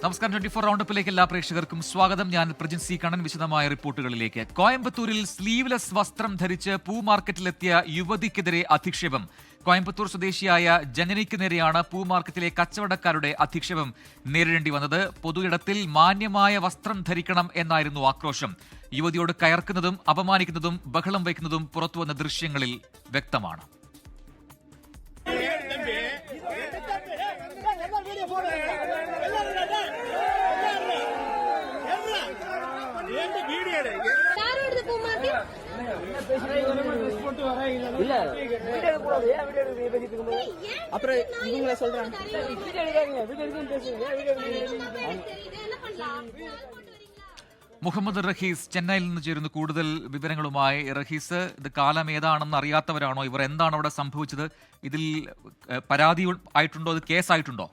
നമസ്കാരം. 24 റൗണ്ടപ്പിലേക്ക് എല്ലാ പ്രേക്ഷകർക്കും സ്വാഗതം. ഞാൻ പ്രജിൻ സി കണ്ണൻ. വിശദമായ റിപ്പോർട്ടുകളിലേക്ക്. കോയമ്പത്തൂരിൽ സ്ലീവ്ലെസ് വസ്ത്രം ധരിച്ച് പൂ മാർക്കറ്റിലെത്തിയ യുവതിക്കെതിരെ അധിക്ഷേപം. കോയമ്പത്തൂർ സ്വദേശിയായ ജനനിക്ക് നേരെയാണ് പൂ മാർക്കറ്റിലെ കച്ചവടക്കാരുടെ അധിക്ഷേപം നേരിടേണ്ടി വന്നത്. പൊതു ഇടത്തിൽ മാന്യമായ വസ്ത്രം ധരിക്കണം എന്നായിരുന്നു ആക്രോശം. യുവതിയോട് കയർക്കുന്നതും അപമാനിക്കുന്നതും ബഹളം വയ്ക്കുന്നതും പുറത്തുവന്ന ദൃശ്യങ്ങളിൽ വ്യക്തമാണ്. മുഹമ്മദ് റഹീസ് ചെന്നൈയിൽ നിന്ന് ചേരുന്നു കൂടുതൽ വിവരങ്ങളുമായി. റഹീസ്, ഇത് കാലം ഏതാണെന്ന് അറിയാത്തവരാണോ ഇവർ? എന്താണ് അവിടെ സംഭവിച്ചത്? ഇതിൽ പരാതി ആയിട്ടുണ്ടോ? ഇത് കേസായിട്ടുണ്ടോ?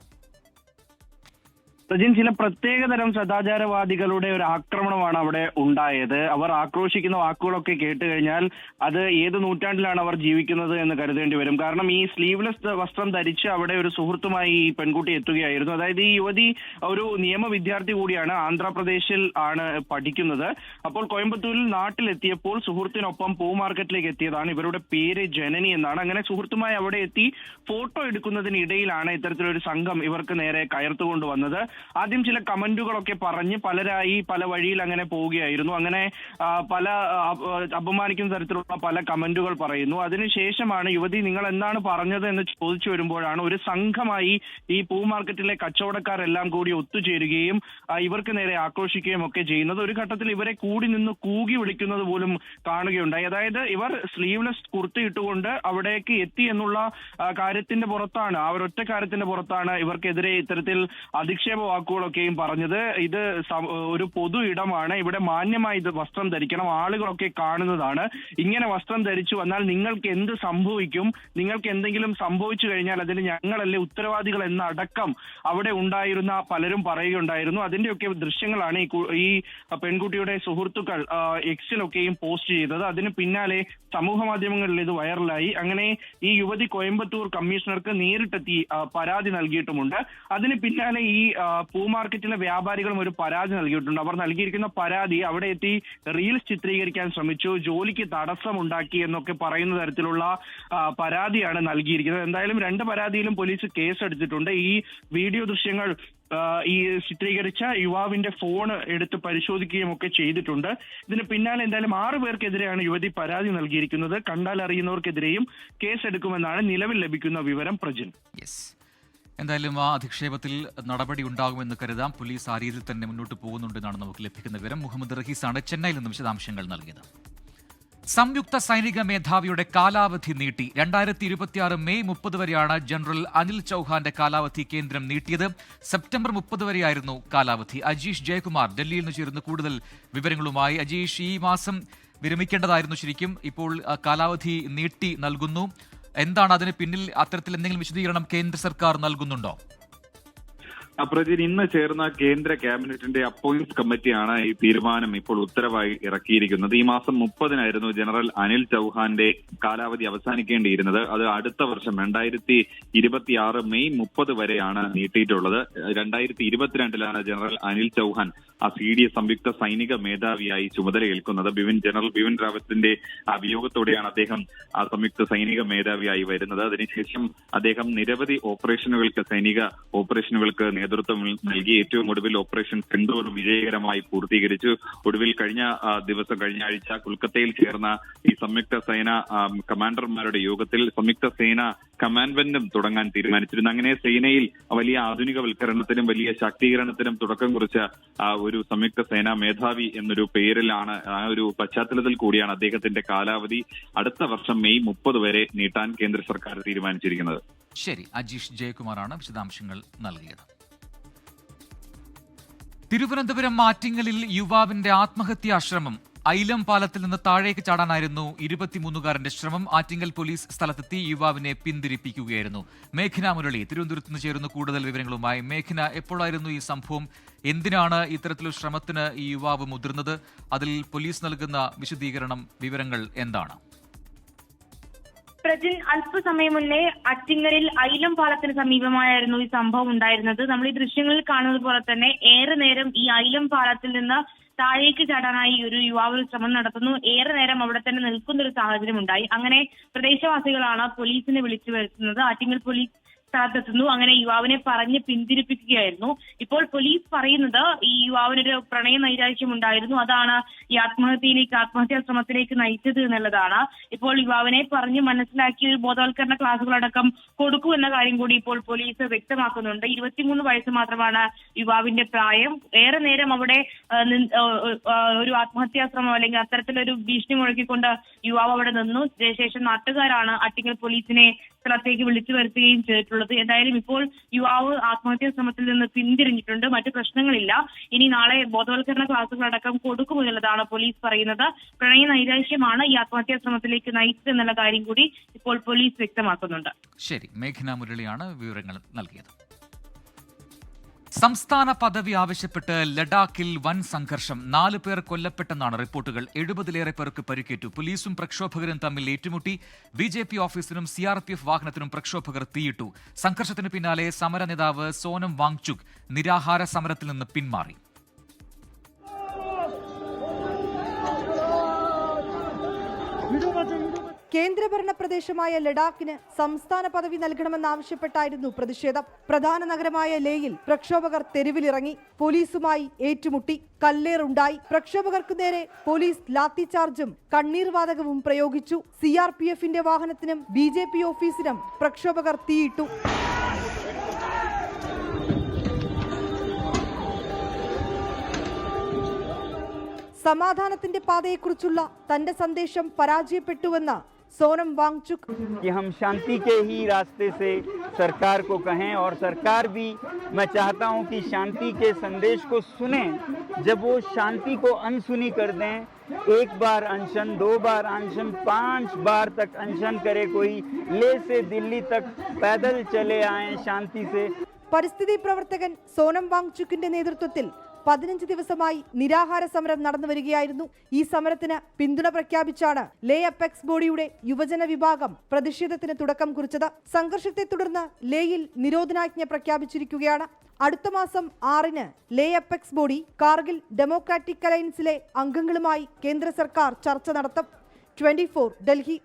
സജിൻ, ചില പ്രത്യേകതരം സദാചാരവാദികളുടെ ഒരു ആക്രമണമാണ് അവിടെ ഉണ്ടായത്. അവർ ആക്രോശിക്കുന്ന വാക്കുകളൊക്കെ കേട്ട് കഴിഞ്ഞാൽ അത് ഏത് നൂറ്റാണ്ടിലാണ് അവർ ജീവിക്കുന്നത് എന്ന് കരുതേണ്ടി വരും. കാരണം ഈ സ്ലീവ്ലെസ് വസ്ത്രം ധരിച്ച് അവിടെ ഒരു സുഹൃത്തുമായി ഈ പെൺകുട്ടി എത്തുകയായിരുന്നു. അതായത് ഈ യുവതി ഒരു നിയമ വിദ്യാർത്ഥി കൂടിയാണ്, ആന്ധ്രാപ്രദേശിൽ ആണ് പഠിക്കുന്നത്. അപ്പോൾ കോയമ്പത്തൂരിൽ നാട്ടിലെത്തിയപ്പോൾ സുഹൃത്തിനൊപ്പം പൂ മാർക്കറ്റിലേക്ക് എത്തിയതാണ്. ഇവരുടെ പേര് ജനനി എന്നാണ്. അങ്ങനെ സുഹൃത്തുമായി അവിടെ എത്തി ഫോട്ടോ എടുക്കുന്നതിനിടയിലാണ് ഇത്തരത്തിലൊരു സംഘം ഇവർക്ക് നേരെ കയർത്തുകൊണ്ട് വന്നത്. ആദ്യം ചില കമന്റുകളൊക്കെ പറഞ്ഞ് പലരായി പല വഴിയിൽ അങ്ങനെ പോവുകയായിരുന്നു. അങ്ങനെ പല അപമാനിക്കുന്ന തരത്തിലുള്ള പല കമന്റുകൾ പറയുന്നു. അതിനുശേഷമാണ് യുവതി നിങ്ങൾ എന്താണ് പറഞ്ഞത് എന്ന് ചോദിച്ചു വരുമ്പോഴാണ് ഒരു സംഘമായി ഈ പൂ മാർക്കറ്റിലെ കച്ചവടക്കാരെല്ലാം കൂടി ഒത്തുചേരുകയും ഇവർക്ക് നേരെ ആക്രോശിക്കുകയും ഒക്കെ ചെയ്യുന്നത്. ഒരു ഘട്ടത്തിൽ ഇവരെ കൂടി നിന്ന് കൂകി വിളിക്കുന്നത് പോലും കാണുകയുണ്ടായി. അതായത് ഇവർ സ്ലീവ്ലെസ് കുർത്തി ഇട്ടുകൊണ്ട് അവിടേക്ക് എത്തി എന്നുള്ള കാര്യത്തിന്റെ പുറത്താണ്, ആ ഒരൊറ്റ കാര്യത്തിന്റെ പുറത്താണ് ഇവർക്കെതിരെ ഇത്തരത്തിൽ അധിക്ഷേപ വാക്കുകളൊക്കെയും പറഞ്ഞത്. ഇത് ഒരു പൊതു ഇടമാണ്, ഇവിടെ മാന്യമായി ഇത് വസ്ത്രം ധരിക്കണം, ആളുകളൊക്കെ കാണുന്നതാണ്. ഇങ്ങനെ വസ്ത്രം ധരിച്ചു വന്നാൽ നിങ്ങൾക്ക് എന്ത് സംഭവിക്കും, നിങ്ങൾക്ക് എന്തെങ്കിലും സംഭവിച്ചു കഴിഞ്ഞാൽ അതിന് ഞങ്ങളല്ലേ ഉത്തരവാദികൾ എന്നടക്കം അവിടെ ഉണ്ടായിരുന്ന പലരും പറയുകയുണ്ടായിരുന്നു. അതിന്റെയൊക്കെ ദൃശ്യങ്ങളാണ് ഈ പെൺകുട്ടിയുടെ സുഹൃത്തുക്കൾ എക്സിലൊക്കെയും പോസ്റ്റ് ചെയ്തത്. അതിന് പിന്നാലെ സമൂഹ മാധ്യമങ്ങളിൽ ഇത് വൈറലായി. അങ്ങനെ ഈ യുവതി കോയമ്പത്തൂർ കമ്മീഷണർക്ക് നേരിട്ടെത്തി പരാതി നൽകിയിട്ടുമുണ്ട്. അതിന് പിന്നാലെ ഈ പൂ മാർക്കറ്റിലെ വ്യാപാരികളും ഒരു പരാതി നൽകിയിട്ടുണ്ട്. അവർ നൽകിയിരിക്കുന്ന പരാതി അവിടെ എത്തി റീൽസ് ചിത്രീകരിക്കാൻ ശ്രമിച്ചു, ജോലിക്ക് തടസ്സമുണ്ടാക്കി എന്നൊക്കെ പറയുന്ന തരത്തിലുള്ള പരാതിയാണ് നൽകിയിരിക്കുന്നത്. എന്തായാലും രണ്ട് പരാതിയിലും പോലീസ് കേസെടുത്തിട്ടുണ്ട്. ഈ വീഡിയോ ദൃശ്യങ്ങൾ ഈ ചിത്രീകരിച്ച യുവാവിന്റെ ഫോൺ എടുത്ത് പരിശോധിക്കുകയും ഒക്കെ ചെയ്തിട്ടുണ്ട്. ഇതിന് പിന്നാലെ എന്തായാലും 6 പേർക്കെതിരെയാണ് യുവതി പരാതി നൽകിയിരിക്കുന്നത്. കണ്ടാൽ അറിയുന്നവർക്കെതിരെയും കേസെടുക്കുമെന്നാണ് നിലവിൽ ലഭിക്കുന്ന വിവരം. പ്രജിൻ, എന്തായാലും ആ അധിക്ഷേപത്തിൽ നടപടി ഉണ്ടാകുമെന്ന് കരുതാം. പോലീസ് ആ രീതിയിൽ തന്നെ മുന്നോട്ട് പോകുന്നുണ്ടെന്നാണ് നമുക്ക് ലഭിക്കുന്ന വിവരം. മുഹമ്മദ് റഹീസാണ് ചെന്നൈയിൽ നിന്നും വിശദാംശങ്ങൾ നൽകിയത്. സംയുക്ത സൈനിക മേധാവിയുടെ കാലാവധി നീട്ടി. 2026 മെയ് 30 വരെയാണ് ജനറൽ അനിൽ ചൌഹാന്റെ കാലാവധി കേന്ദ്രം നീട്ടിയത്. സെപ്റ്റംബർ 30 വരെയായിരുന്നു കാലാവധി. അജീഷ് ജയകുമാർ ഡൽഹിയിൽ നിന്ന് ചേരുന്ന കൂടുതൽ വിവരങ്ങളുമായി. അജീഷ്, ഈ മാസം വിരമിക്കേണ്ടതായിരുന്നു ശരിക്കും, ഇപ്പോൾ കാലാവധി നീട്ടി നൽകുന്നു. എന്താണ് അതിന് പിന്നിൽ? അത്തരത്തിൽ എന്തെങ്കിലും വിശദീകരണം കേന്ദ്ര സർക്കാർ നൽകുന്നുണ്ടോ? പ്രജിൻ, ഇന്ന് ചേർന്ന കേന്ദ്ര ക്യാബിനറ്റിന്റെ അപ്പോയിന്റ്സ് കമ്മിറ്റിയാണ് ഈ തീരുമാനം ഇപ്പോൾ ഉത്തരവായി ഇറക്കിയിരിക്കുന്നത്. ഈ മാസം 30-നായിരുന്നു ജനറൽ അനിൽ ചൌഹാന്റെ കാലാവധി അവസാനിക്കേണ്ടിയിരുന്നത്. അത് അടുത്ത വർഷം 2026 മെയ് 30 വരെയാണ് നീട്ടിയിട്ടുള്ളത്. 2022-ലാണ് ജനറൽ അനിൽ ചൌഹാൻ CDS സംയുക്ത സൈനിക മേധാവിയായി ചുമതലയേൽക്കുന്നത്. ജനറൽ ബിപിൻ റാവത്തിന്റെ വിയോഗത്തോടെയാണ് അദ്ദേഹം സംയുക്ത സൈനിക മേധാവിയായി വരുന്നത്. അതിനുശേഷം അദ്ദേഹം നിരവധി സൈനിക ഓപ്പറേഷനുകൾക്ക് നേതൃത്വം നൽകി. ഏറ്റവും ഒടുവിൽ ഓപ്പറേഷൻ സിന്ദൂർ വിജയകരമായി പൂർത്തീകരിച്ചു. ഒടുവിൽ കഴിഞ്ഞ ആഴ്ച കൊൽക്കത്തയിൽ ചേർന്ന ഈ സംയുക്ത സേന കമാൻഡർമാരുടെ യോഗത്തിൽ സംയുക്ത സേന കമാൻഡ്മെന്റും തുടങ്ങാൻ തീരുമാനിച്ചിരുന്നു. അങ്ങനെ സേനയിൽ വലിയ ആധുനികവൽക്കരണത്തിനും വലിയ ശാക്തീകരണത്തിനും തുടക്കം കുറിച്ച ഒരു സംയുക്ത സേനാ മേധാവി എന്നൊരു പേരിലാണ്, ആ ഒരു പശ്ചാത്തലത്തിൽ കൂടിയാണ് അദ്ദേഹത്തിന്റെ കാലാവധി അടുത്ത വർഷം മെയ് 30 വരെ നീട്ടാൻ കേന്ദ്ര സർക്കാർ തീരുമാനിച്ചിരിക്കുന്നത്. ശരി, അജീഷ് ജയകുമാറാണ് വിശദാംശങ്ങൾ നൽകിയത്. തിരുവനന്തപുരം ആറ്റിങ്ങലിൽ യുവാവിന്റെ ആത്മഹത്യാശ്രമം. ഐലം പാലത്തിൽ നിന്ന് താഴേക്ക് ചാടാനായിരുന്നു 23-കാരന്റെ ശ്രമം. ആറ്റിങ്ങൽ പോലീസ് സ്ഥലത്തെത്തി യുവാവിനെ പിന്തിരിപ്പിക്കുകയായിരുന്നു. മേഘന മുരളി തിരുവനന്തപുരത്ത് നിന്ന് ചേരുന്നു കൂടുതൽ വിവരങ്ങളുമായി. മേഘന, എപ്പോഴായിരുന്നു ഈ സംഭവം? എന്തിനാണ് ഇത്തരത്തിലൊരു ശ്രമത്തിന് ഈ യുവാവ് മുതിർന്നത്? അതിൽ പോലീസ് നൽകുന്ന വിശദീകരണം, വിവരങ്ങൾ എന്താണ്? പ്രജിൻ, അല്പസമയം മുന്നേ അറ്റിങ്ങലിൽ ഐലം പാലത്തിന് സമീപമായിരുന്നു ഈ സംഭവം ഉണ്ടായിരുന്നത്. നമ്മൾ ഈ ദൃശ്യങ്ങളിൽ കാണുന്നത് പോലെ തന്നെ ഏറെ നേരം ഈ ഐലം പാലത്തിൽ നിന്ന് താഴേക്ക് ചാടാനായി ഒരു യുവാവ് ശ്രമം നടത്തുന്നു. ഏറെ നേരം അവിടെ തന്നെ നിൽക്കുന്ന ഒരു സാഹചര്യം ഉണ്ടായി. അങ്ങനെ പ്രദേശവാസികളാണ് പോലീസിനെ വിളിച്ചു വരുത്തുന്നത്. ആറ്റിങ്ങൽ പോലീസ് സ്ഥലത്തെത്തുന്നു. അങ്ങനെ യുവാവിനെ പറഞ്ഞ് പിന്തിരിപ്പിക്കുകയായിരുന്നു. ഇപ്പോൾ പോലീസ് പറയുന്നത് ഈ യുവാവിനൊരു പ്രണയ നൈരാശ്യം ഉണ്ടായിരുന്നു, അതാണ് ഈ ആത്മഹത്യാ ശ്രമത്തിലേക്ക് നയിച്ചത് എന്നുള്ളതാണ്. ഇപ്പോൾ യുവാവിനെ പറഞ്ഞ് മനസ്സിലാക്കി ഒരു ബോധവൽക്കരണ ക്ലാസുകളടക്കം കൊടുക്കുമെന്ന കാര്യം കൂടി ഇപ്പോൾ പോലീസ് വ്യക്തമാക്കുന്നുണ്ട്. 23 വയസ്സ് മാത്രമാണ് യുവാവിന്റെ പ്രായം. ഏറെ നേരം അവിടെ ഒരു ആത്മഹത്യാ ശ്രമം അല്ലെങ്കിൽ അത്തരത്തിലൊരു ഭീഷണി മുഴക്കിക്കൊണ്ട് യുവാവ് അവിടെ നിന്നു. ശേഷം നാട്ടുകാരാണ് ആറ്റിങ്ങൽ പോലീസിനെ സ്ഥലത്തേക്ക് വിളിച്ചു വരുത്തുകയും ചെയ്തിട്ടുള്ളത്. എന്തായാലും ഇപ്പോൾ യുവാവ് ആത്മഹത്യാ ശ്രമത്തിൽ നിന്ന് പിന്തിരിഞ്ഞിട്ടുണ്ട്. മറ്റു പ്രശ്നങ്ങളില്ല. ഇനി നാളെ ബോധവൽക്കരണ ക്ലാസുകളടക്കം കൊടുക്കുമെന്നുള്ളതാണ് പോലീസ് പറയുന്നത്. പ്രണയ നൈരാശ്യമാണ് ഈ ആത്മഹത്യാ ശ്രമത്തിലേക്ക് നയിച്ചത് എന്നുള്ള കാര്യം കൂടി ഇപ്പോൾ പോലീസ് വ്യക്തമാക്കുന്നുണ്ട്. ശരി, മേഘന മുരളിയാണ് വിവരങ്ങൾ നൽകിയത്. സംസ്ഥാന പദവി ആവശ്യപ്പെട്ട് ലഡാക്കിൽ വൻ സംഘർഷം. 4 പേർ കൊല്ലപ്പെട്ടെന്നാണ് റിപ്പോർട്ടുകൾ. 70-ലേറെ പേർക്ക് പരിക്കേറ്റു. പോലീസും പ്രക്ഷോഭകരും തമ്മിൽ ഏറ്റുമുട്ടി. BJP ഓഫീസിനും CRPF വാഹനത്തിനും പ്രക്ഷോഭകർ തീയിട്ടു. സംഘർഷത്തിന് പിന്നാലെ സമര നേതാവ് സോനം വാങ്ചുക് നിരാഹാര സമരത്തിൽ നിന്ന് പിന്മാറി. കേന്ദ്രഭരണ പ്രദേശമായ ലഡാക്കിന് സംസ്ഥാന പദവി നൽകണമെന്നാവശ്യപ്പെട്ടായിരുന്നു പ്രതിഷേധം. പ്രധാന നഗരമായ ലേയിൽ പ്രക്ഷോഭകർ തെരുവിലിറങ്ങി. പോലീസുമായി ഏറ്റുമുട്ടി. കല്ലേറുണ്ടായി. പ്രക്ഷോഭകർക്കു നേരെ പോലീസ് ലാത്തിചാർജും കണ്ണീർ വാതകവും പ്രയോഗിച്ചു. CRPFന്റെ വാഹനത്തിനും BJP ഓഫീസിനും പ്രക്ഷോഭകർ തീയിട്ടു. സമാധാനത്തിന്റെ പാതയെക്കുറിച്ചുള്ള തന്റെ സന്ദേശം പരാജയപ്പെട്ടുവെന്ന് सोनम वांगचुक कि हम शांति के ही रास्ते से सरकार को कहें और सरकार भी मैं चाहता हूं कि शांति के संदेश को सुने। जब वो शांति को अनसुनी कर दें, 1 बार अनशन, 2 बार अनशन, 5 बार तक अनशन करे, कोई ले से दिल्ली तक पैदल चले आए शांति से। പരിസ്ഥിതി പ്രവർത്തകൻ സോനം വാങ്ചുക്കിന്റെ നേതൃത്വത്തിൽ 15 ദിവസമായി നിരാഹാര സമരം നടന്നു വരികയായിരുന്നു. ഈ സമരത്തിന് പിന്തുണ പ്രഖ്യാപിച്ചാണ് ലേ അപ്പെക്സ് ബോഡിയുടെ യുവജന വിഭാഗം പ്രതിഷേധത്തിന് തുടക്കം കുറിച്ചത്. സംഘർഷത്തെ തുടർന്ന് ലേയിൽ നിരോധനാജ്ഞ പ്രഖ്യാപിച്ചിരിക്കുകയാണ്. അടുത്ത മാസം 6-ന് ലേ അപ്പെക്സ് ബോഡി കാർഗിൽ ഡെമോക്രാറ്റിക് അലയൻസിലെ അംഗങ്ങളുമായി കേന്ദ്ര സർക്കാർ ചർച്ച നടത്തും. 24 ഡൽഹി.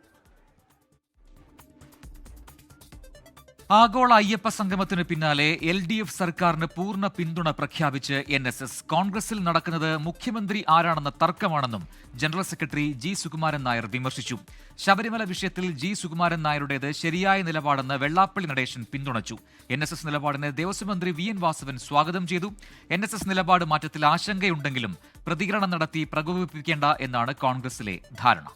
ആഗോള അയ്യപ്പ സംഗമത്തിന് പിന്നാലെ LDF സർക്കാരിന് പൂർണ്ണ പിന്തുണ പ്രഖ്യാപിച്ച് NSS. കോൺഗ്രസിൽ നടക്കുന്നത് മുഖ്യമന്ത്രി ആരാണെന്ന തർക്കമാണെന്നും general secretary G. Sukumaran Nair വിമർശിച്ചു. ശബരിമല വിഷയത്തിൽ G. സുകുമാരൻ നായരുടേത് ശരിയായ നിലപാടെന്ന് വെള്ളാപ്പള്ളി നടേശൻ പിന്തുണച്ചു. NSS നിലപാടിനെ ദേവസ്വം മന്ത്രി VN വാസവൻ സ്വാഗതം ചെയ്തു. NSS നിലപാട് മാറ്റത്തിൽ ആശങ്കയുണ്ടെങ്കിലും പ്രതികരണം നടത്തി പ്രകോപിപ്പിക്കേണ്ട എന്നാണ് കോൺഗ്രസിലെ ധാരണ.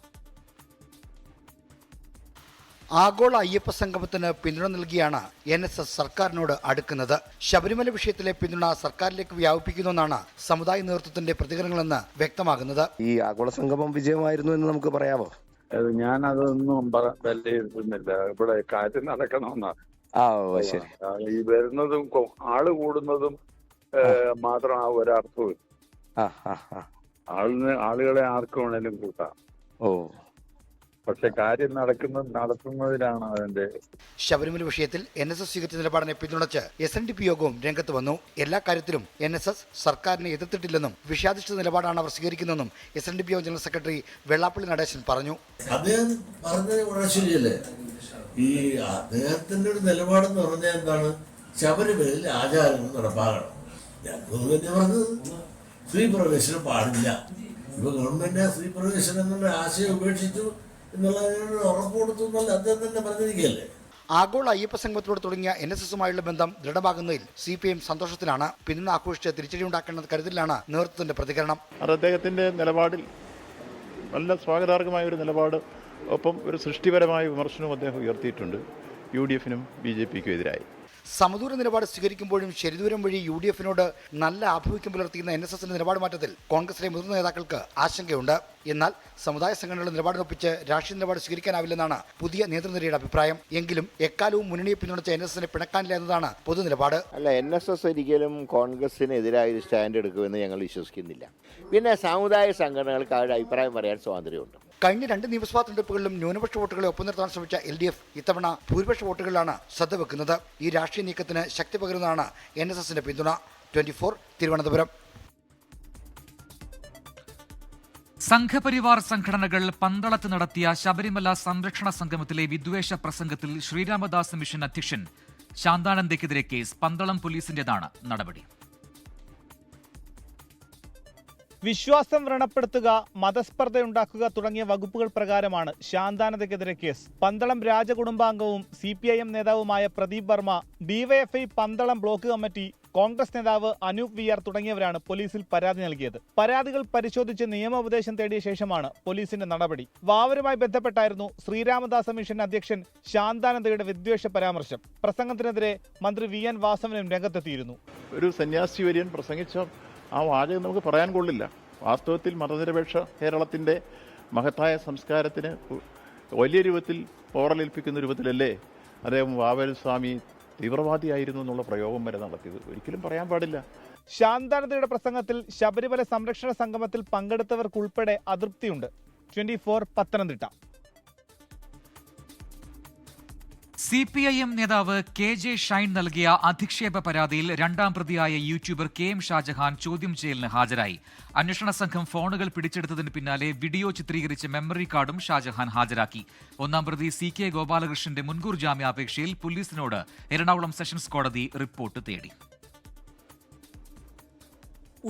ആഗോള അയ്യപ്പ സംഗമത്തിന് പിന്തുണ നൽകിയാണ് NSS സർക്കാരിനോട് അടുക്കുന്നത്. ശബരിമല വിഷയത്തിലെ പിന്തുണ സർക്കാരിലേക്ക് വ്യാപിപ്പിക്കുന്നുവെന്നാണ് സമുദായ നേതൃത്വത്തിന്റെ പ്രതികരണങ്ങളെന്ന് വ്യക്തമാകുന്നത്. ഈ ആഗോള സംഗമം വിജയമായിരുന്നു എന്ന് നമുക്ക് പറയാമോ? ഞാൻ അതൊന്നും വിലയിരുത്തുന്നില്ല. ഇവിടെ കാര്യം നടക്കണമെന്നാണ്. ശരി. ഈ വരുന്നതും ആള് കൂടുന്നതും മാത്രം ആ ഒരർത്ഥവും. ആളുകളെ ആർക്ക് വേണേലും കൂട്ടാം. പക്ഷെ കാര്യം നടത്തുന്നതിലാണ് അതിന്റെ. ശബരിമല വിഷയത്തിൽ NSS സ്വീകരിച്ച നിലപാടിനെ പിന്തുണച്ച് SNDP യോഗവും രംഗത്ത് വന്നു. എല്ലാ കാര്യത്തിലും NSS സർക്കാരിനെ എതിർത്തിട്ടില്ലെന്നും വിഷയാധിഷ്ഠിത നിലപാടാണ് അവർ സ്വീകരിക്കുന്നതെന്നും SNDP യോഗം ജനറൽ സെക്രട്ടറി വെള്ളാപ്പള്ളി നടേശൻ പറഞ്ഞു. അദ്ദേഹം പറഞ്ഞത് വളരെ ശരിയല്ലേ. ഈ അദ്ദേഹത്തിന്റെ ഒരു നിലപാടെന്ന് പറഞ്ഞാൽ എന്താണ്? ശബരിമലയിൽ ആചാരങ്ങൾ നടപ്പാകണം. ഞാൻ പറഞ്ഞത് സ്ത്രീ പ്രവേശനം പാടില്ല. ഇപ്പൊ ഗവൺമെന്റ് സ്ത്രീ പ്രവേശനം എന്നുള്ള ആശയം ഉപേക്ഷിച്ചു എന്നുള്ളതിനോട് ഉറപ്പ് കൊടുത്തു എന്നല്ല അദ്ദേഹം തന്നെ പറഞ്ഞിരിക്കുകയല്ലേ. ആഗോള അയ്യപ്പ സംഗമത്തോട് തുടങ്ങിയ NSSുമായുള്ള ബന്ധം ദൃഢമാകുന്നതിൽ CPM സന്തോഷത്തിലാണ്. പിന്തുണ ആഘോഷിച്ച് തിരിച്ചടി ഉണ്ടാക്കേണ്ട കരുതലിലാണ് നേതൃത്വത്തിന്റെ പ്രതികരണം. അദ്ദേഹത്തിന്റെ നിലപാടിൽ നല്ല സ്വാഗതാർഹമായ ഒരു നിലപാട്, ഒപ്പം ഒരു സൃഷ്ടിപരമായ വിമർശനവും അദ്ദേഹം ഉയർത്തിയിട്ടുണ്ട് UDFനും BJPക്കും എതിരായി. സമദൂര നിലപാട് സ്വീകരിക്കുമ്പോഴും ശരിദൂരം വഴി UDFനോട് നല്ല ആഭിമുഖ്യം പുലർത്തിക്കുന്ന NSSന്റെ നിലപാട് മാറ്റത്തിൽ കോൺഗ്രസിലെ മുതിർന്ന നേതാക്കൾക്ക് ആശങ്കയുണ്ട്. എന്നാൽ സമുദായ സംഘടനകളുടെ നിലപാടിനൊപ്പിച്ച് രാഷ്ട്രീയ നിലപാട് സ്വീകരിക്കാനാവില്ലെന്നാണ് പുതിയ നേതൃനിരയുടെ അഭിപ്രായം. എങ്കിലും എക്കാലവും മുന്നണിയെ പിന്തുണച്ച NSSനെ പിണക്കാനില്ല എന്നതാണ് പൊതുനിലപാട്. അല്ല, NSS ഒരിക്കലും കോൺഗ്രസിനെതിരായ ഒരു സ്റ്റാൻഡ് എടുക്കുമെന്ന് ഞങ്ങൾ വിശ്വസിക്കുന്നില്ല. പിന്നെ സാമുദായിക സംഘടനകൾക്ക് അവരുടെ അഭിപ്രായം പറയാൻ സ്വാതന്ത്ര്യമുണ്ട്. കഴിഞ്ഞ 2 നിയമസഭാ തെരഞ്ഞെടുപ്പുകളിലും ന്യൂനപക്ഷ വോട്ടുകളെ ഒപ്പം നിർത്താൻ ശ്രമിച്ച LDF ഇത്തവണ ഭൂരിപക്ഷ വോട്ടുകളിലാണ് ശ്രദ്ധ വെക്കുന്നത്. ഈ രാഷ്ട്രീയ നീക്കത്തിന് ശക്തി പകരുന്നതാണ് NSSന്റെ പിന്തുണ. 24 തിരുവനന്തപുരം. സംഘപരിവാർ സംഘടനകൾ പന്തളത്ത് നടത്തിയ ശബരിമല സംരക്ഷണ സംഗമത്തിലെ വിദ്വേഷ പ്രസംഗത്തിൽ ശ്രീരാമദാസ് മിഷൻ അധ്യക്ഷൻ ശാന്താനന്ദയ്ക്കെതിരെ കേസ്. പന്തളം പോലീസിന്റേതാണ് നടപടി. വിശ്വാസം വ്രണപ്പെടുത്തുക, മതസ്പർദ്ധയുണ്ടാക്കുക തുടങ്ങിയ വകുപ്പുകൾ പ്രകാരമാണ് ശാന്താനന്ദയ്ക്കെതിരെ കേസ്. പന്തളം രാജകുടുംബാംഗവും CPIM നേതാവുമായ Pradeep Varma, DYFI Pandalam block committee, Congress നേതാവ് അനൂപ് VR തുടങ്ങിയവരാണ് പോലീസിൽ പരാതി നൽകിയത്. പരാതികൾ പരിശോധിച്ച് നിയമോപദേശം തേടിയ ശേഷമാണ് പോലീസിന്റെ നടപടി. വാവരുമായി ബന്ധപ്പെട്ടായിരുന്നു ശ്രീരാമദാസ മിഷൻ അധ്യക്ഷൻ ശാന്താനന്ദയുടെ വിദ്വേഷ പരാമർശം. പ്രസംഗത്തിനെതിരെ മന്ത്രി VN വാസവനും രംഗത്തെത്തിയിരുന്നു. ഒരു സന്യാസി വര്യൻ പ്രസംഗിച്ച ആ വാചകം നമുക്ക് പറയാൻ കൊള്ളില്ല. വാസ്തവത്തിൽ മതനിരപേക്ഷ കേരളത്തിൻ്റെ മഹത്തായ സംസ്കാരത്തിന് വലിയ രൂപത്തിൽ പോറലേൽപ്പിക്കുന്ന രൂപത്തിലല്ലേ അദ്ദേഹം വാവരു സ്വാമി തീവ്രവാദിയായിരുന്നു എന്നുള്ള പ്രയോഗം വരെ നടത്തിയത്. ഒരിക്കലും പറയാൻ പാടില്ല. ശാന്താനന്ദയുടെ പ്രസംഗത്തിൽ ശബരിമല സംരക്ഷണ സംഗമത്തിൽ പങ്കെടുത്തവർക്കുൾപ്പെടെ അതൃപ്തിയുണ്ട്. 24 പത്തനംതിട്ട. CPIM നേതാവ് KJ ഷൈൻ നൽകിയ അധിക്ഷേപ പരാതിയിൽ 2ാം പ്രതിയായ യൂട്യൂബർ KM ഷാജഹാൻ ചോദ്യം ചെയ്യലിന് ഹാജരായി. അന്വേഷണ സംഘം ഫോണുകൾ പിടിച്ചെടുത്തതിന് പിന്നാലെ വീഡിയോ ചിത്രീകരിച്ച മെമ്മറി കാർഡും ഷാജഹാൻ ഹാജരാക്കി. 1ാം പ്രതി CK ഗോപാലകൃഷ്ണന്റെ മുൻകൂർ ജാമ്യാപേക്ഷയിൽ പോലീസിനോട് എറണാകുളം സെഷൻസ് കോടതി റിപ്പോർട്ട് തേടി.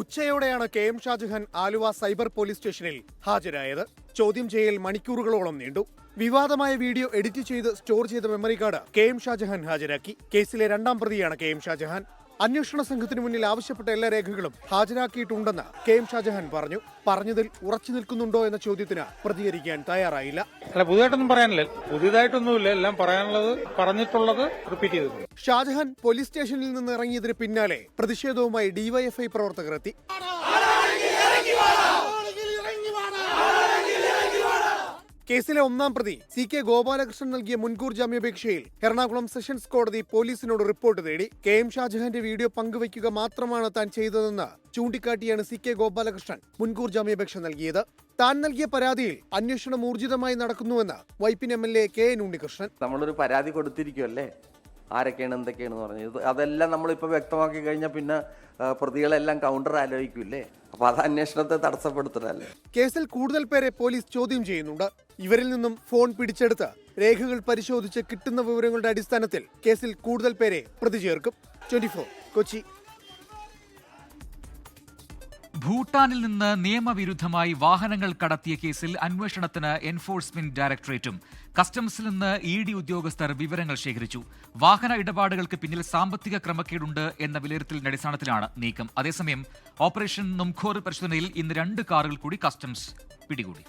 ഉച്ചയോടെയാണ് KM Shajahan Aluva cyber police സ്റ്റേഷനിൽ ഹാജരായത്. ചോദ്യം ചെയ്യൽ മണിക്കൂറുകളോളം നീണ്ടു. വിവാദമായ വീഡിയോ എഡിറ്റ് ചെയ്ത് സ്റ്റോർ ചെയ്ത മെമ്മറി കാർഡ് KM ഷാജഹാൻ ഹാജരാക്കി. കേസിലെ 2ാം പ്രതിയാണ് KM ഷാജഹാൻ. അന്വേഷണ സംഘത്തിന് മുന്നിൽ ആവശ്യപ്പെട്ട എല്ലാ രേഖകളും ഹാജരാക്കിയിട്ടുണ്ടെന്ന് KM ഷാജഹാൻ പറഞ്ഞു. പറഞ്ഞതിൽ ഉറച്ചു നിൽക്കുന്നുണ്ടോ എന്ന ചോദ്യത്തിന് പ്രതികരിക്കാൻ തയ്യാറായില്ല. അല്ല, പുതുതായിട്ടൊന്നും പറയാനില്ല. പുതിയതായിട്ടൊന്നുമില്ല. എല്ലാം പറയാനുള്ളത് പറഞ്ഞിട്ടുള്ളത് റിപ്പീറ്റ് ചെയ്തു. ഷാജഹാൻ പോലീസ് സ്റ്റേഷനിൽ നിന്ന് ഇറങ്ങിയതിന് പിന്നാലെ പ്രതിഷേധവുമായി DYFI പ്രവർത്തകർ എത്തി. കേസിലെ 1ാം പ്രതി CK ഗോപാലകൃഷ്ണൻ നൽകിയ മുൻകൂർ ജാമ്യാപേക്ഷയിൽ എറണാകുളം സെഷൻസ് കോടതി പോലീസിനോട് റിപ്പോർട്ട് തേടി. KM ഷാജഹാന്റെ വീഡിയോ പങ്കുവയ്ക്കുക മാത്രമാണ് താൻ ചെയ്തതെന്ന് ചൂണ്ടിക്കാട്ടിയാണ് CK ഗോപാലകൃഷ്ണൻ മുൻകൂർ ജാമ്യാപേക്ഷ നൽകിയത്. താൻ നൽകിയ പരാതിയിൽ അന്വേഷണം ഊർജിതമായി നടക്കുന്നുവെന്ന് വൈപ്പിൻ MLA KN ഉണ്ണികൃഷ്ണൻ. നമ്മളൊരു പരാതി കൊടുത്തിരിക്കുമല്ലേ, ആരൊക്കെയാണ് എന്തൊക്കെയാണെന്ന് പറഞ്ഞത്. അതെല്ലാം നമ്മളിപ്പോൾ വ്യക്തമാക്കി കഴിഞ്ഞാൽ പിന്നെ പ്രതികളെല്ലാം കൗണ്ടർ ആലോചിക്കൂല്ലേ. അപ്പൊ അത് അന്വേഷണത്തെ തടസ്സപ്പെടുത്തണല്ലേ. കേസിൽ കൂടുതൽ പേരെ പോലീസ് ചോദ്യം ചെയ്യുന്നുണ്ട്. ഇവരിൽ നിന്നും ഫോൺ പിടിച്ചെടുത്ത് രേഖകൾ പരിശോധിച്ച് കിട്ടുന്ന വിവരങ്ങളുടെ അടിസ്ഥാനത്തിൽ കേസിൽ കൂടുതൽ പേരെ പ്രതി ചേർക്കും. 24 കൊച്ചി. ഭൂട്ടാനിൽ നിന്ന് നിയമവിരുദ്ധമായി വാഹനങ്ങൾ കടത്തിയ കേസിൽ അന്വേഷണത്തിന് എൻഫോഴ്സ്മെന്റ് ഡയറക്ടറേറ്റും കസ്റ്റംസിൽ നിന്ന് ED ഉദ്യോഗസ്ഥർ വിവരങ്ങൾ ശേഖരിച്ചു. വാഹന ഇടപാടുകൾക്ക് പിന്നിൽ സാമ്പത്തിക ക്രമക്കേടുണ്ട് എന്ന വിലയിരുത്തലിന്റെ അടിസ്ഥാനത്തിലാണ് നീക്കം. അതേസമയം ഓപ്പറേഷൻ നുംഖോർ പരിശോധനയിൽ ഇന്ന് 2 കാറുകൾ കൂടി കസ്റ്റംസ് പിടികൂടി.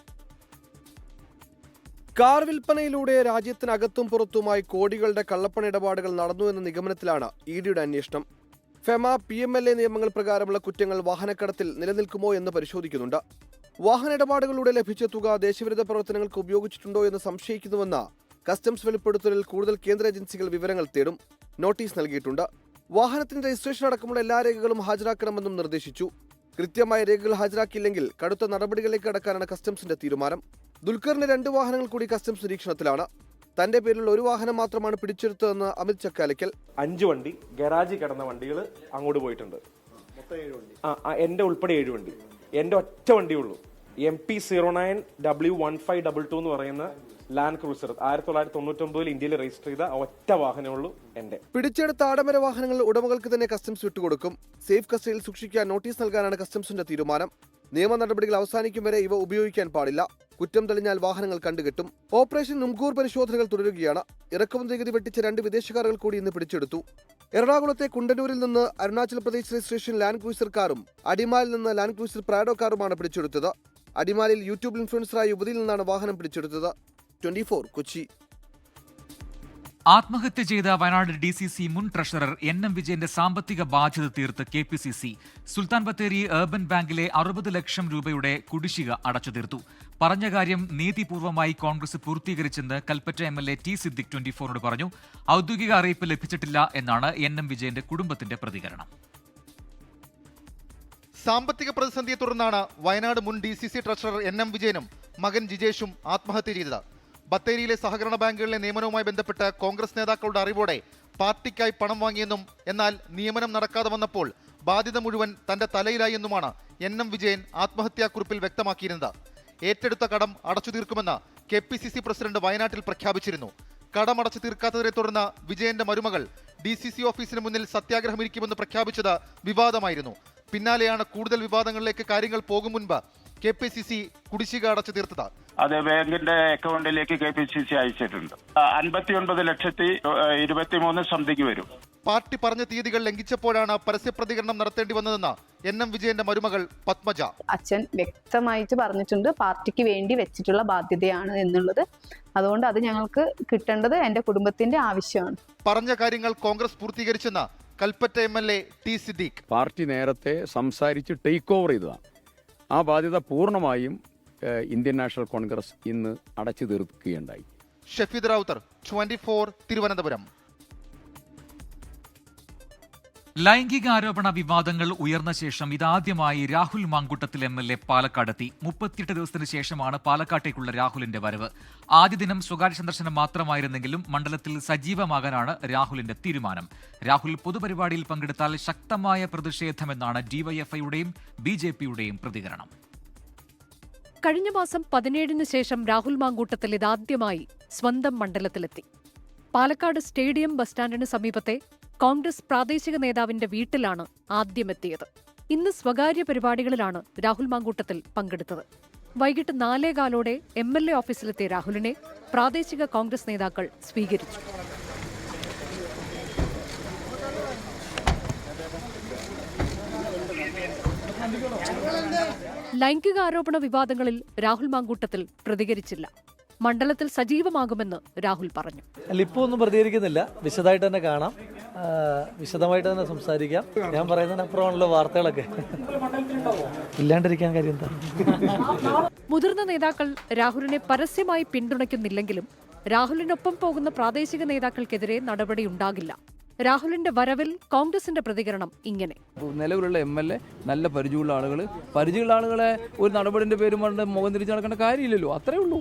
കാർ വിൽപ്പനയിലൂടെ രാജ്യത്തിനകത്തും പുറത്തുമായി കോടികളുടെ കള്ളപ്പണ ഇടപാടുകൾ നടന്നു എന്ന നിഗമനത്തിലാണ് EDയുടെ അന്വേഷണം. ഫെമ PMLA നിയമങ്ങൾ പ്രകാരമുള്ള കുറ്റങ്ങൾ വാഹനക്കടത്തിൽ നിലനിൽക്കുമോ എന്ന് പരിശോധിക്കുന്നുണ്ട്. വാഹന ഇടപാടുകളിലൂടെ ലഭിച്ച തുക ദേശവിരുദ്ധ പ്രവർത്തനങ്ങൾക്ക് ഉപയോഗിച്ചിട്ടുണ്ടോ എന്ന് സംശയിക്കുന്നുവെന്ന കസ്റ്റംസ് വെളിപ്പെടുത്തലിൽ കൂടുതൽ കേന്ദ്ര ഏജൻസികൾ വിവരങ്ങൾ തേടും. നോട്ടീസ് നൽകിയിട്ടുണ്ട്. വാഹനത്തിന്റെ രജിസ്ട്രേഷൻ അടക്കമുള്ള എല്ലാ രേഖകളും ഹാജരാക്കണമെന്നും നിർദ്ദേശിച്ചു. കൃത്യമായ രേഖകൾ ഹാജരാക്കിയില്ലെങ്കിൽ കടുത്ത നടപടികളിലേക്ക് കടക്കാനാണ് കസ്റ്റംസിന്റെ തീരുമാനം. ദുൽഖറിന്റെ 2 വാഹനങ്ങൾ കൂടി കസ്റ്റംസ് നിരീക്ഷണത്തിലാണ്. തന്റെ പേരിൽ 1 വാഹനം മാത്രമാണ് പിടിച്ചെടുത്തതെന്ന് അമിത് ചക്കാലക്കൽ. 5 വണ്ടി ഗരാജിൽ കിടന്ന വണ്ടികൾ അങ്ങോട്ട് പോയിട്ടുണ്ട്. എന്റെ ഉൾപ്പെടെ 7 വണ്ടി. എന്റെ ഒറ്റ വണ്ടിയുള്ളൂ. MP09W1522 എന്ന് പറയുന്ന ലാൻഡ് ക്രൂസർ 1999 ഇന്ത്യയിൽ രജിസ്റ്റർ ചെയ്ത ഒറ്റ വാഹനമുള്ളൂ എന്റെ. പിടിച്ചെടുത്ത ആഡംബര വാഹനങ്ങൾ ഉടമകൾക്ക് തന്നെ കസ്റ്റംസ് വിട്ടുകൊടുക്കും. സേഫ് കസ്റ്റഡിയിൽ സൂക്ഷിക്കാൻ നോട്ടീസ് നൽകാനാണ് കസ്റ്റംസിന്റെ തീരുമാനം. നിയമ നടപടികൾ അവസാനിക്കും വരെ ഇവ ഉപയോഗിക്കാൻ പാടില്ല. കുറ്റം തെളിഞ്ഞാൽ വാഹനങ്ങൾ കണ്ടുകെട്ടും. ഓപ്പറേഷൻ നുംഖോർ പരിശോധനകൾ തുടരുകയാണ്. ഇറക്കുമതി നികുതി വെട്ടിച്ച 2 വിദേശ കാറുകൾ കൂടി ഇന്ന് പിടിച്ചെടുത്തു. എറണാകുളത്തെ കുണ്ടന്നൂരിൽ നിന്ന് Arunachal Pradesh registration land cruiser കാറും അടിമാലിൽ നിന്ന് ലാൻഡ് ക്രൂസർ പ്രാഡോ കാറുമാണ് പിടിച്ചെടുത്തത്. അടിമാലിൽ യൂട്യൂബ് ഇൻഫ്ലുവൻസറായ യുവതിയിൽ നിന്നാണ് വാഹനം പിടിച്ചെടുത്തത്. 24 കൊച്ചി. ആത്മഹത്യ ചെയ്ത വയനാട് DCC മുൻ ട്രഷറർ NM വിജയന്റെ സാമ്പത്തിക ബാധ്യത തീർത്ത് KPCC. സുൽത്താൻ ബത്തേരി അർബൻ ബാങ്കിലെ 60 ലക്ഷം രൂപയുടെ കുടിശ്ശിക അടച്ചു തീർത്തു. പറഞ്ഞ കാര്യം നീതിപൂർവമായി കോൺഗ്രസ് പൂർത്തീകരിച്ചെന്ന് കൽപ്പറ്റ MLA T സിദ്ദിഖ് 24നോട് പറഞ്ഞു. ഔദ്യോഗിക അറിയിപ്പ് ലഭിച്ചിട്ടില്ല എന്നാണ് NM വിജയന്റെ കുടുംബത്തിന്റെ പ്രതികരണം. സാമ്പത്തിക പ്രതിസന്ധിയെ തുടർന്നാണ് വയനാട് മുൻ DCC ട്രഷറർ NM വിജയനും മകൻ ജിജേഷും ആത്മഹത്യ ചെയ്തത്. ബത്തേരിയിലെ സഹകരണ ബാങ്കുകളിലെ നിയമനവുമായി ബന്ധപ്പെട്ട് കോൺഗ്രസ് നേതാക്കളുടെ അറിവോടെ പാർട്ടിക്കായി പണം വാങ്ങിയെന്നും എന്നാൽ നിയമനം നടക്കാതെ വന്നപ്പോൾ ബാധ്യത മുഴുവൻ തന്റെ തലയിലായി എന്നുമാണ് NM വിജയൻ ആത്മഹത്യാക്കുറിപ്പിൽ വ്യക്തമാക്കിയിരുന്നത്. ഏറ്റെടുത്ത കടം അടച്ചു തീർക്കുമെന്ന് KPCC പ്രസിഡന്റ് വയനാട്ടിൽ പ്രഖ്യാപിച്ചിരുന്നു. കടമടച്ചു തീർക്കാത്തതിനെ തുടർന്ന് വിജയന്റെ മരുമകൾ DCC ഓഫീസിന് മുന്നിൽ സത്യാഗ്രഹമിരിക്കുമെന്ന് പ്രഖ്യാപിച്ചത് വിവാദമായിരുന്നു. പിന്നാലെയാണ് കൂടുതൽ വിവാദങ്ങളിലേക്ക് കാര്യങ്ങൾ പോകും മുൻപ് KPCC കുടിശ്ശിക അടച്ചു തീർത്തത്. അത് ബാങ്കിന്റെ അക്കൗണ്ടിലേക്ക് KPCC അയച്ചിട്ടുണ്ട്. 59,23,000 സംതിങ് വരും. പാർട്ടി പറഞ്ഞ തീയതികൾ ലംഘിച്ചപ്പോഴാണ് പരസ്യപ്രതികരണം നടത്തേണ്ടി വന്നതെന്ന് NM വിജയന്റെ മരുമകൾ പത്മജ. അച്ഛൻ വ്യക്തമായിട്ട് പറഞ്ഞിട്ടുണ്ട് പാർട്ടിക്ക് വേണ്ടി വെച്ചിട്ടുള്ള ബാധ്യതയാണ് എന്നുള്ളത്. അതുകൊണ്ട് അത് ഞങ്ങൾക്ക് കിട്ടേണ്ടത് എന്റെ കുടുംബത്തിന്റെ ആവശ്യമാണ്. പറഞ്ഞ കാര്യങ്ങൾ കോൺഗ്രസ് പൂർത്തീകരിച്ചെന്ന് Kalpetta MLA T Siddique. Party നേരത്തെ സംസാരിച്ച് ടേക്ക് ഓവർ ചെയ്തതാണ്. ആ ബാധ്യത പൂർണ്ണമായും ഇന്ത്യൻ നാഷണൽ കോൺഗ്രസ് ഇന്ന് അടച്ചു തീർക്കുകയുണ്ടായി. ഷഫീദ് റാവുത്തർ, 24 തിരുവനന്തപുരം. ലൈംഗിക ആരോപണ വിവാദങ്ങൾ ഉയർന്ന ശേഷം ഇതാദ്യമായി രാഹുൽ മാങ്കൂട്ടത്തിൽ MLA പാലക്കാടെത്തി. 38 ദിവസത്തിന് ശേഷമാണ് പാലക്കാട്ടേക്കുള്ള രാഹുലിന്റെ വരവ്. ആദ്യ ദിനം സ്വകാര്യ സന്ദർശനം മാത്രമായിരുന്നെങ്കിലും മണ്ഡലത്തിൽ സജീവമാകാനാണ് രാഹുലിന്റെ തീരുമാനം. രാഹുൽ പൊതുപരിപാടിയിൽ പങ്കെടുത്താൽ ശക്തമായ പ്രതിഷേധമെന്നാണ് DYFIയുടെയും BJPയുടെയും പ്രതികരണം. കഴിഞ്ഞ മാസം 17-ന് ശേഷം രാഹുൽ മാങ്കൂട്ടത്തിൽ ഇതാദ്യമായി സ്വന്തം മണ്ഡലത്തിലെത്തി. പാലക്കാട് സ്റ്റേഡിയം ബസ് സ്റ്റാൻഡിന് സമീപത്തെ കോൺഗ്രസ് പ്രാദേശിക നേതാവിന്റെ വീട്ടിലാണ് ആദ്യമെത്തിയത്. ഇന്ന് സ്വകാര്യ പരിപാടികളിലാണ് രാഹുൽ മാങ്കൂട്ടത്തിൽ പങ്കെടുത്തത്. വൈകിട്ട് 4:15 MLA ഓഫീസിലെത്തിയ രാഹുലിനെ പ്രാദേശിക കോൺഗ്രസ് നേതാക്കൾ സ്വീകരിച്ചു. ലൈംഗികാരോപണ വിവാദങ്ങളിൽ രാഹുൽ മാങ്കൂട്ടത്തിൽ പ്രതികരിച്ചില്ല. മണ്ഡലത്തിൽ സജീവമാകുമെന്ന് രാഹുൽ പറഞ്ഞു. ഇപ്പോൾ ഒന്നും പ്രതികരിക്കുന്നില്ല. വിശദമായിട്ട് തന്നെ കാണാം, വിശദമായിട്ട് തന്നെ സംസാരിക്കാം. ഞാൻ പറയുന്നതിനപ്പുറമാണല്ലോ വാർത്തകളൊക്കെ. ഇല്ലാണ്ടിരിക്കാൻ കാര്യം എന്താ? മുതിർന്ന നേതാക്കൾ രാഹുലിനെ പരസ്യമായി പിന്തുണയ്ക്കുന്നില്ലെങ്കിലും രാഹുലിനൊപ്പം പോകുന്ന പ്രാദേശിക നേതാക്കൾക്കെതിരെ നടപടിയുണ്ടാകില്ല. രാഹുലിന്റെ വരവിൽ കോൺഗ്രസിന്റെ പ്രതികരണം ഇങ്ങനെ: നിലവിലുള്ള MLA നല്ല പരിചയമുള്ള ആളുകളെ ഒരു നടപടിന്റെ പേരും കൊണ്ട് മുഖം തിരിച്ചു നടക്കേണ്ട കാര്യമില്ലല്ലോ, അത്രേ ഉള്ളൂ.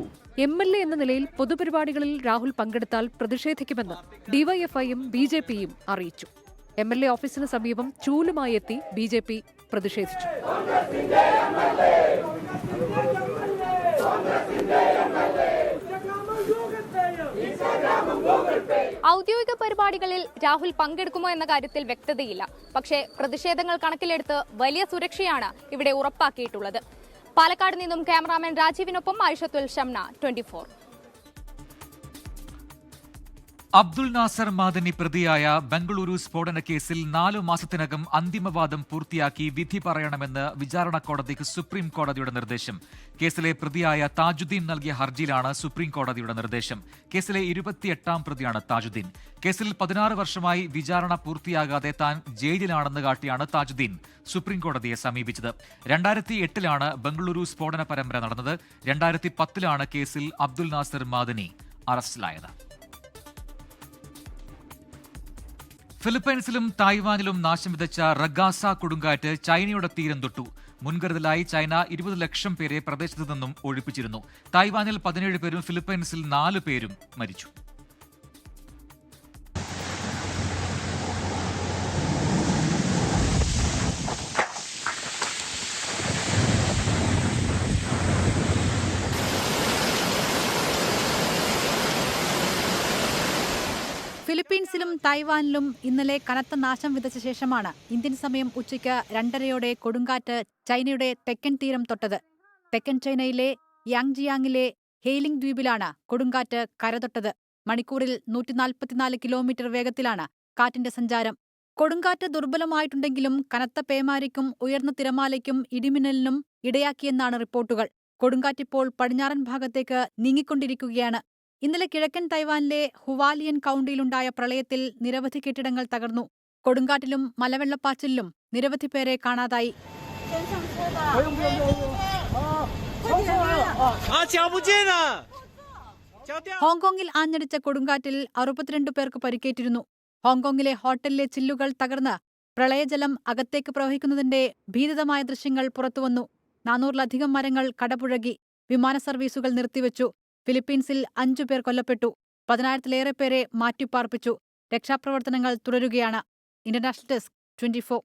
MLA എന്ന നിലയിൽ പൊതുപരിപാടികളിൽ രാഹുൽ പങ്കെടുത്താൽ പ്രതിഷേധിക്കുമെന്ന് DYFIയും BJPയും അറിയിച്ചു. MLA ഓഫീസിന് സമീപം ചൂലുമായി എത്തി BJP പ്രതിഷേധിച്ചു. ഔദ്യോഗിക പരിപാടികളിൽ രാഹുൽ പങ്കെടുക്കുമോ എന്ന കാര്യത്തിൽ വ്യക്തതയില്ല. പക്ഷേ പ്രതിഷേധങ്ങൾ കണക്കിലെടുത്ത് വലിയ സുരക്ഷയാണ് ഇവിടെ ഉറപ്പാക്കിയിട്ടുള്ളത്. പാലക്കാട് നിന്നും ക്യാമറാമാൻ രാജീവിനൊപ്പം ആയിഷത്തുൽ ഷംന, 24. അബ്ദുൽ നാസർ മാദനി പ്രതിയായ ബംഗളൂരു സ്ഫോടന കേസിൽ 4 മാസത്തിനകം അന്തിമവാദം പൂർത്തിയാക്കി വിധി പറയണമെന്ന് വിചാരണ കോടതിക്ക് സുപ്രീം കോടതിയുടെ നിർദ്ദേശം. കേസിലെ പ്രതിയായ താജുദ്ദീൻ നൽകിയ ഹർജിയിലാണ് സുപ്രീം കോടതിയുടെ നിർദ്ദേശം. കേസിലെ 28ാം പ്രതിയാണ് താജുദ്ദീൻ. കേസിൽ 16 വർഷമായി വിചാരണ പൂർത്തിയാകാതെ താൻ ജയിലിലാണെന്ന് കാട്ടിയാണ് താജുദ്ദീൻ സുപ്രീം കോടതിയെ സമീപിച്ചത്. 2008-ലാണ് ബംഗളൂരു സ്ഫോടന പരമ്പര നടന്നത്. 2010-ലാണ് കേസിൽ അബ്ദുൽ നാസർ മാദനി അറസ്റ്റിലായത്. ഫിലിപ്പൈൻസിലും തായ്വാനിലും നാശം വിതച്ച റഗാസ കൊടുങ്കാറ്റ് ചൈനയുടെ തീരം തൊട്ടു. മുൻകരുതലായി ചൈന 20 ലക്ഷം പേരെ പ്രദേശത്തു നിന്നും ഒഴിപ്പിച്ചിരുന്നു. തായ്വാനിൽ 17 പേരും ഫിലിപ്പൈൻസിൽ 4 പേരും മരിച്ചു. ഫിലിപ്പീൻസിലും തായ്വാനിലും ഇന്നലെ കനത്ത നാശം വിതച്ച ശേഷമാണ് ഇന്ത്യൻ സമയം ഉച്ചയ്ക്ക് 2:30 കൊടുങ്കാറ്റ് ചൈനയുടെ തെക്കൻ തീരം തൊട്ടത്. തെക്കൻ ചൈനയിലെ യാങ്ജിയാങ്ങിലെ ഹെയ്ലിംഗ് ദ്വീപിലാണ് കൊടുങ്കാറ്റ് കരതൊട്ടത്. മണിക്കൂറിൽ 144 കിലോമീറ്റർ വേഗത്തിലാണ് കാറ്റിന്റെ സഞ്ചാരം. കൊടുങ്കാറ്റ് ദുർബലമായിട്ടുണ്ടെങ്കിലും കനത്ത പേമാരിക്കും ഉയർന്ന തിരമാലയ്ക്കും ഇടിമിന്നലിനും ഇടയാക്കിയെന്നാണ് റിപ്പോർട്ടുകൾ. കൊടുങ്കാറ്റിപ്പോൾ പടിഞ്ഞാറൻ ഭാഗത്തേക്ക് നീങ്ങിക്കൊണ്ടിരിക്കുകയാണ്. ഇന്നലെ കിഴക്കൻ തൈവാനിലെ ഹുവാലിയൻ കൗണ്ടിയിലുണ്ടായ പ്രളയത്തിൽ നിരവധി കെട്ടിടങ്ങൾ തകർന്നു. കൊടുങ്കാറ്റിലും മലവെള്ളപ്പാച്ചിലിലും നിരവധി പേരെ കാണാതായി. ഹോങ്കോങ്ങിൽ ആഞ്ഞടിച്ച കൊടുങ്കാറ്റിൽ 62 പേർക്ക് പരിക്കേറ്റിരുന്നു. ഹോങ്കോങ്ങിലെ ഹോട്ടലിലെ ചില്ലുകൾ തകർന്ന് പ്രളയജലം അകത്തേക്ക് പ്രവഹിക്കുന്നതിന്റെ ഭീതിതമായ ദൃശ്യങ്ങൾ പുറത്തുവന്നു. 400-ലധികം മരങ്ങൾ കടപുഴകി. വിമാന സർവീസുകൾ നിർത്തിവെച്ചു. ഫിലിപ്പീൻസിൽ 5 പേർ കൊല്ലപ്പെട്ടു. 10,000-ലേറെ പേരെ മാറ്റിപ്പാർപ്പിച്ചു. രക്ഷാപ്രവർത്തനങ്ങൾ തുടരുകയാണ്. International desk 24.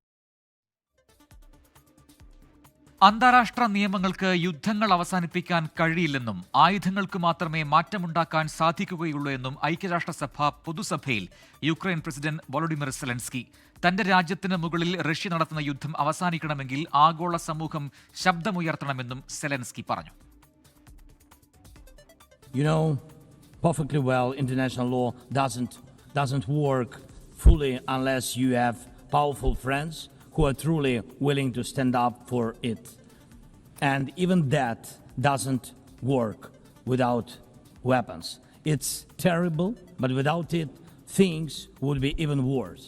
അന്താരാഷ്ട്ര നിയമങ്ങൾക്ക് യുദ്ധങ്ങൾ അവസാനിപ്പിക്കാൻ കഴിയില്ലെന്നും ആയുധങ്ങൾക്ക് മാത്രമേ മാറ്റമുണ്ടാക്കാൻ സാധിക്കുകയുള്ളൂ എന്നും ഐക്യരാഷ്ട്രസഭ പൊതുസഭയിൽ യുക്രൈൻ പ്രസിഡന്റ് വോളോഡിമിർ സെലൻസ്കി. തന്റെ രാജ്യത്തിന് മുകളിൽ റഷ്യ നടത്തുന്ന യുദ്ധം അവസാനിക്കണമെങ്കിൽ ആഗോള സമൂഹം ശബ്ദമുയർത്തണമെന്നും സെലൻസ്കി പറഞ്ഞു. You know perfectly well international law doesn't work fully unless you have powerful friends who are truly willing to stand up for it. And even that doesn't work without weapons. It's terrible, but without it, things would be even worse.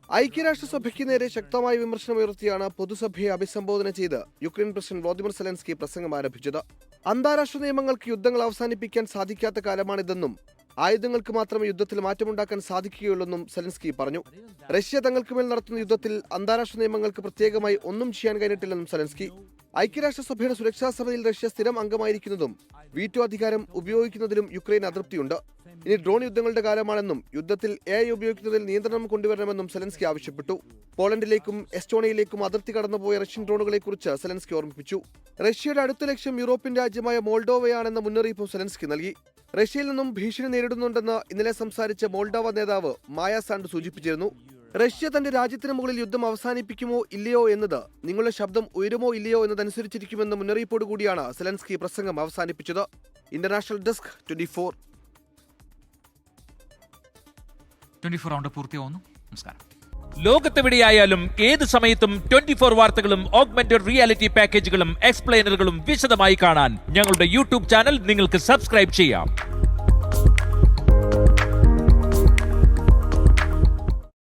ഐക്യരാഷ്ട്രസഭയ്ക്ക് നേരെ ശക്തമായ വിമർശനമുയർത്തിയാണ് പൊതുസഭയെ അഭിസംബോധന ചെയ്ത് Ukraine president Vladimir Zelensky പ്രസംഗം ആരംഭിച്ചത്. അന്താരാഷ്ട്ര നിയമങ്ങൾക്ക് യുദ്ധങ്ങൾ അവസാനിപ്പിക്കാൻ സാധിക്കാത്ത കാലമാണിതെന്നും ആയുധങ്ങൾക്ക് മാത്രമേ യുദ്ധത്തിൽ മാറ്റമുണ്ടാക്കാൻ സാധിക്കുകയുള്ളൂവെന്നും സെലൻസ്കി പറഞ്ഞു. റഷ്യ തങ്ങൾക്ക് മേൽ നടത്തുന്ന യുദ്ധത്തിൽ അന്താരാഷ്ട്ര നിയമങ്ങൾക്ക് പ്രത്യേകമായി ഒന്നും ചെയ്യാൻ കഴിഞ്ഞിട്ടില്ലെന്നും സെലൻസ്കി. ഐക്യരാഷ്ട്രസഭയുടെ സുരക്ഷാ സമിതിയിൽ റഷ്യ സ്ഥിരം അംഗമായിരിക്കുന്നതും വീറ്റോ അധികാരം ഉപയോഗിക്കുന്നതിലും യുക്രൈൻ അതൃപ്തിയുണ്ട്. ഇനി ഡ്രോൺ യുദ്ധങ്ങളുടെ കാലമാണെന്നും യുദ്ധത്തിൽ AI ഉപയോഗിക്കുന്നതിൽ നിയന്ത്രണം കൊണ്ടുവരണമെന്നും സെലൻസ്കി ആവശ്യപ്പെട്ടു. പോളണ്ടിലേക്കും എസ്റ്റോണിയയിലേക്കും അതിർത്തി കടന്നുപോയ റഷ്യൻ ഡ്രോണുകളെക്കുറിച്ച് സെലൻസ്കി ഓർമ്മിപ്പിച്ചു. റഷ്യയുടെ അടുത്ത ലക്ഷ്യം യൂറോപ്യൻ രാജ്യമായ മോൾഡോവയാണെന്ന മുന്നറിയിപ്പും സെലൻസ്കി നൽകി. റഷ്യയിൽ നിന്നും ഭീഷണി നേരിടുന്നുണ്ടെന്ന് ഇന്നലെ സംസാരിച്ച മോൾഡോവ നേതാവ് മായ സാൻഡ് സൂചിപ്പിച്ചിരുന്നു. റഷ്യ തന്റെ രാജ്യത്തിന് മുകളിൽ യുദ്ധം അവസാനിപ്പിക്കുമോ ഇല്ലയോ എന്നത് നിങ്ങളുടെ ശബ്ദം ഉയരുമോ ഇല്ലയോ എന്നതനുസരിച്ചിരിക്കുമെന്ന മുന്നറിയിപ്പോടുകൂടിയാണ് സെലൻസ്കി പ്രസംഗം അവസാനിപ്പിച്ചത്. International desk 24. 24 റൗണ്ട് പൂർത്തിയാവുന്നു. നമസ്കാരം. ലോകത്തെവിടെയായാലും ഏത് സമയത്തും 24 വാർത്തകളും ഓഗ്മെന്റഡ് റിയാലിറ്റി പാക്കേജുകളും എക്സ്പ്ലെയിനറുകളും വിശദമായി കാണാൻ ഞങ്ങളുടെ യൂട്യൂബ് ചാനൽ നിങ്ങൾക്ക് സബ്സ്ക്രൈബ് ചെയ്യാം.